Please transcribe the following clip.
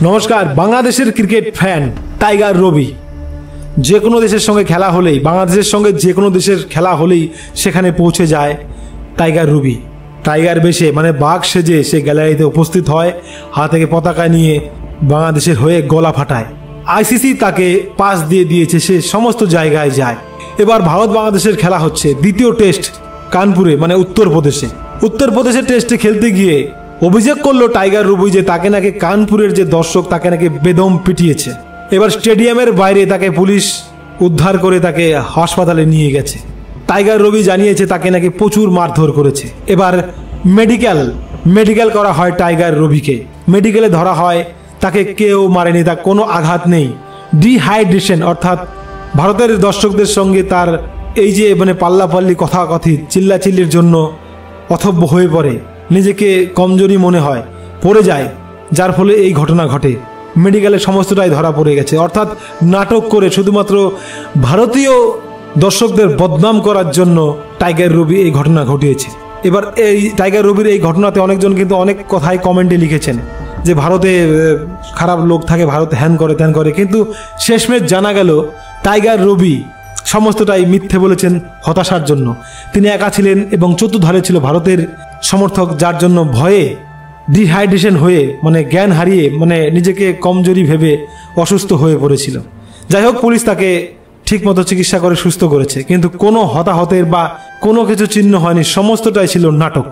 নমস্কার। বাংলাদেশের cricket fan tiger রবি যে কোনো দেশের সঙ্গে খেলা হলেই, বাংলাদেশের সঙ্গে যে কোনো দেশের খেলা হলেই সেখানে পৌঁছে যায় টাইগার রবি। টাইগার বেশে মানে বাঘ সেজে সে গ্যালারিতে উপস্থিত হয়, হাত থেকে পতাকা নিয়ে বাংলাদেশের হয়ে গলা ফাটায়। আইসিসি তাকে পাস দিয়ে দিয়েছে, সে সমস্ত জায়গায় যায়। এবার ভারত বাংলাদেশের খেলা হচ্ছে, দ্বিতীয় টেস্ট কানপুরে মানে উত্তরপ্রদেশের টেস্টে খেলতে গিয়ে অভিযোগ করলো টাইগার রবি যে তাকে নাকি কানপুরের যে দর্শক তাকে নাকি বেদম পিটিয়েছে। এবার স্টেডিয়ামের বাইরে তাকে পুলিশ উদ্ধার করে তাকে হাসপাতালে নিয়ে গেছে। টাইগার রবি জানিয়েছে তাকে নাকি প্রচুর মারধর করেছে। এবার মেডিকেল করা হয় টাইগার রবিকে, মেডিকেলে ধরা হয় তাকে কেউ মারেনি, তার কোনো আঘাত নেই। ডিহাইড্রেশন অর্থাৎ ভারতের দর্শকদের সঙ্গে তার এই যে মানে পাল্লাপাল্লি কথাকথিত চিল্লাচিল্লির জন্য অথব্য হয়ে পড়ে, নিজেকে কমজোরি মনে হয়, পড়ে যায়, যার ফলে এই ঘটনা ঘটে। মেডিকেলে সমস্তটাই ধরা পড়ে গেছে। অর্থাৎ নাটক করে শুধুমাত্র ভারতীয় দর্শকদের বদনাম করার জন্য টাইগার রবি এই ঘটনা ঘটিয়েছে। এবার এই টাইগার রবির এই ঘটনাতে অনেকজন কিন্তু অনেক কথাই কমেন্টে লিখেছেন যে ভারতে খারাপ লোক থাকে, ভারতে হ্যান করে ত্যান করে, কিন্তু শেষমেশ জানা গেল টাইগার রবি সমস্তটাই মিথ্যে বলেছেন হতাশার জন্য। তিনি একা ছিলেন এবং চতুর্ধারে ছিল ভারতের সমর্থক, যার জন্য ভয়ে ডিহাইড্রেশন হয়ে মানে জ্ঞান হারিয়ে মানে নিজেকে কমজোরি ভেবে অসুস্থ হয়ে পড়েছিল। যাই হোক, পুলিশ তাকে ঠিকমতো চিকিৎসা করে সুস্থ করেছে, কিন্তু কোনো হতাহতের বা কোনো কিছু চিহ্ন হয়নি, সমস্তটাই ছিল নাটক।